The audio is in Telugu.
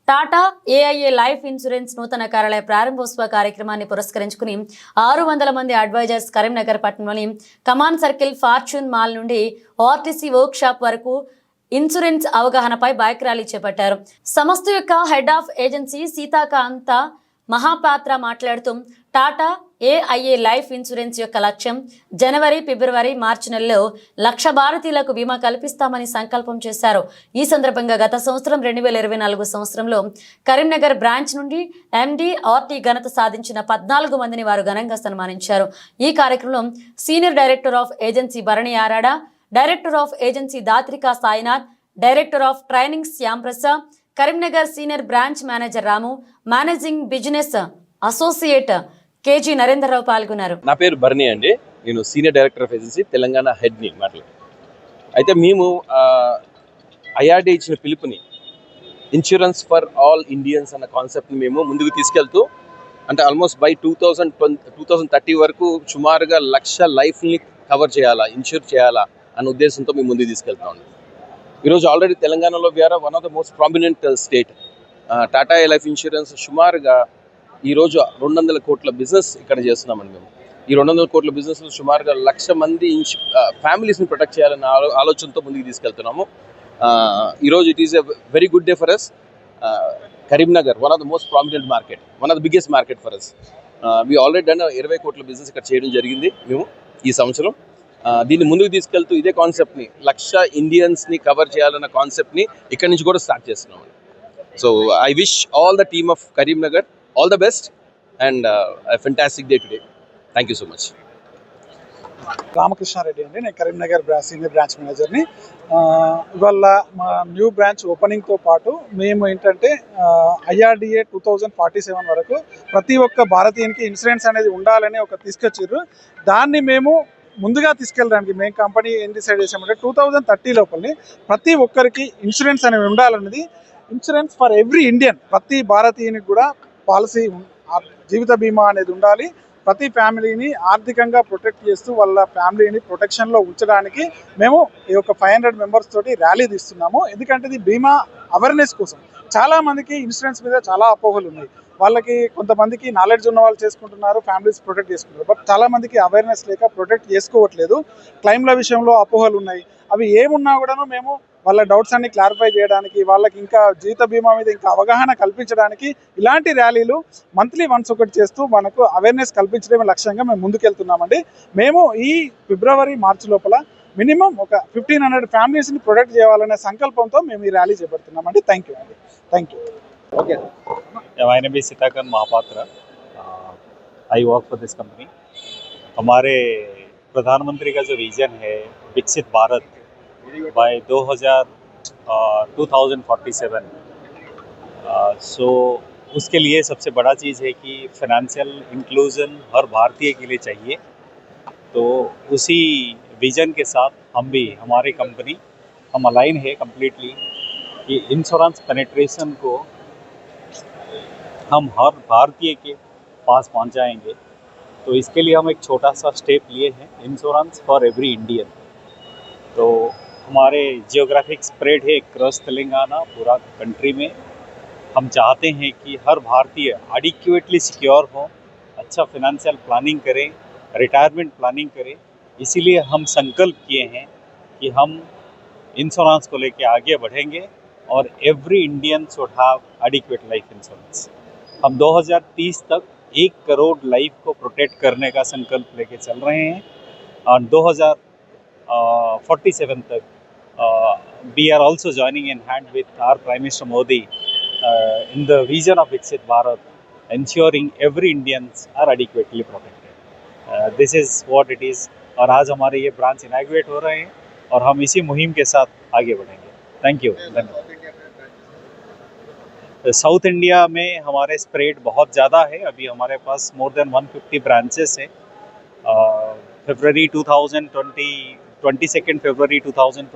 టాటా ఏఐఏ లైఫ్ ఇన్సూరెన్స్ నూతన కార్యాలయ ప్రారంభోత్సవ కార్యక్రమాన్ని పురస్కరించుకుని 600 మంది అడ్వైజర్స్ కరీంనగర్ పట్టణంలోని కమాన్ సర్కిల్ ఫార్చ్యూన్ మాల్ నుండి ఆర్టీసీ వర్క్ షాప్ వరకు ఇన్సూరెన్స్ అవగాహనపై బైక్ ర్యాలీ చేపట్టారు. సంస్థ యొక్క head of agency Sitakanta Mohapatra మాట్లాడుతూ టాటా ఏఐఏ లైఫ్ ఇన్సూరెన్స్ యొక్క లక్ష్యం జనవరి, ఫిబ్రవరి, మార్చి నెలలో 1,00,000 భారతీయులకు బీమా కల్పిస్తామని సంకల్పం చేశారు. ఈ సందర్భంగా గత సంవత్సరం 2024 సంవత్సరంలో కరీంనగర్ బ్రాంచ్ నుండి ఎండి ఆర్టీ ఘనత సాధించిన 14 మందిని వారు ఘనంగా సన్మానించారు. ఈ కార్యక్రమంలో senior director of agency Bharani Arada, director of agency Dhatrika Sainath, director of training Shyam Prasad, Karimnagar senior branch manager Ramu, managing business associate KG Narendra Rao పాల్గొన్నారు. నా పేరు భరణి అండి. నేను senior director of agency Telangana హెడ్ని మాట్లాడు. అయితే మేము ఐఆర్డీ ఇచ్చిన పిలుపుని ఇన్సూరెన్స్ ఫర్ ఆల్ ఇండియన్స్ అన్న కాన్సెప్ట్ని మేము ముందుకు తీసుకెళ్తూ, అంటే ఆల్మోస్ట్ బై 2030 వరకు సుమారుగా 1,00,000 లైఫ్ని కవర్ చేయాలా, ఇన్సూర్ చేయాలా అన్న ఉద్దేశంతో మేము ముందుకు తీసుకెళ్తాం. ఈరోజు ఆల్రెడీ తెలంగాణలో we are one of the most prominent state. Tata A life insurance సుమారుగా ఈరోజు 200 కోట్ల బిజినెస్ ఇక్కడ చేస్తున్నామండి. మేము ఈ 200 కోట్ల బిజినెస్లో సుమారుగా 1,00,000 మంది ఫ్యామిలీస్ని ప్రొటెక్ట్ చేయాలన్న ఆలోచనతో ముందుకు తీసుకెళ్తున్నాము. ఈరోజు it is a very good day for us. Karimnagar one of the most prominent market, one of the biggest market for us. We already done 20 కోట్ల బిజినెస్ ఇక్కడ చేయడం జరిగింది మేము ఈ సంవత్సరం. దీన్ని ముందుకు తీసుకెళ్తూ ఇదే కాన్సెప్ట్ని 1,00,000 ఇండియన్స్ని కవర్ చేయాలన్న కాన్సెప్ట్ని ఇక్కడి నుంచి కూడా స్టార్ట్ చేస్తున్నాం. So I wish all the team of Karimnagar all the best and a fantastic day today. Thank you so much. Ramakrishna Reddy అండి, నేను కరీంనగర్ సీనియర్ బ్రాంచ్ మేనేజర్ని. ఇవాళ మా న్యూ బ్రాంచ్ ఓపెనింగ్తో పాటు మేము ఏంటంటే ఐఆర్డిఏ 2047 వరకు ప్రతి ఒక్క భారతీయునికి ఇన్సూరెన్స్ అనేది ఉండాలని ఒక తీసుకొచ్చారు. దాన్ని మేము ముందుగా తీసుకెళ్ళడానికి మేము కంపెనీ ఏం డిసైడ్ చేసామంటే 2030 లోపలని ప్రతి ఒక్కరికి ఇన్సూరెన్స్ అనేది ఉండాలన్నది. ఇన్సూరెన్స్ ఫర్ ఎవ్రీ ఇండియన్, ప్రతి భారతీయునికి కూడా పాలసీ, జీవిత బీమా అనేది ఉండాలి. ప్రతి ఫ్యామిలీని ఆర్థికంగా ప్రొటెక్ట్ చేస్తూ వాళ్ళ ఫ్యామిలీని ప్రొటెక్షన్లో ఉంచడానికి మేము ఈ యొక్క 500 మెంబర్స్ తోటి ర్యాలీ తీస్తున్నాము. ఎందుకంటే ఇది బీమా అవేర్నెస్ కోసం. చాలామందికి ఇన్సూరెన్స్ మీద చాలా అపోహలు ఉన్నాయి. వాళ్ళకి కొంతమందికి నాలెడ్జ్ ఉన్న వాళ్ళు చేసుకుంటున్నారు, ఫ్యామిలీస్ ప్రొటెక్ట్ చేసుకుంటారు. బట్ చాలామందికి అవేర్నెస్ లేక ప్రొటెక్ట్ చేసుకోవట్లేదు. క్లైమ్ల విషయంలో అపోహలు ఉన్నాయి. అవి ఏమున్నా కూడాను మేము వాళ్ళ డౌట్స్ అన్ని క్లారిఫై చేయడానికి, వాళ్ళకి ఇంకా జీవిత బీమా మీద ఇంకా అవగాహన కల్పించడానికి ఇలాంటి ర్యాలీలు మంత్లీ వన్స్ ఒకటి చేస్తూ మనకు అవేర్నెస్ కల్పించడమే లక్ష్యంగా మేము ముందుకెళ్తున్నామండి. మేము ఈ ఫిబ్రవరి, మార్చి లోపల మినిమం ఒక 1,500 ఫ్యామిలీస్ని ప్రొటెక్ట్ చేయాలనే సంకల్పంతో మేము ఈ ర్యాలీ చేపడుతున్నామండి. థ్యాంక్ యూ అండి. Thank you. Okay. My name is Sitakan Mahapatra. I work for this company. हमारे प्रधानमंत्री का जो विजन है विकसित भारत बाय 2047, सो उसके लिए सबसे बड़ा चीज़ है कि फाइनेंशियल इंक्लूजन हर भारतीय के लिए चाहिए. तो उसी विजन के साथ हम भी, हमारी कंपनी, हम अलाइन है कम्प्लीटली कि इंश्योरेंस पेनिट्रेशन को हम हर भारतीय के पास पहुंचाएंगे. तो इसके लिए हम एक छोटा सा स्टेप लिए हैं, इंश्योरेंस फॉर एवरी इंडियन. तो हमारे जियोग्राफिक स्प्रेड है क्रॉस तेलंगाना, पूरा कंट्री में. हम चाहते हैं कि हर भारतीय एडिक्वेटली सिक्योर हो, अच्छा फिनेंशियल प्लानिंग करें, रिटायरमेंट प्लानिंग करें. इसीलिए हम संकल्प किए हैं कि हम इंश्योरेंस को लेकर आगे बढ़ेंगे और every Indian should have adequate life insurance. हम 2030 तक 1 करोड़ लाइफ को प्रोटेक्ट करने का संकल्प लेके चल रहे हैं और 2047 तक we are also joining in hand with our Prime Minister Modi in the vision of Viksit Bharat, ensuring every Indians are adequately protected. This is what it is. और आज हमारे ये ब्रांच इनॉग्रेट हो रहे हैं और हम इसी मुहिम के साथ आगे बढ़ेंगे. Thank you. साउथ इंडिया में हमारे स्प्रेड बहुत ज़्यादा है. अभी हमारे पास मोर देन 150 ब्रांचेस हैं. फरवरी 22 फरवरी 2020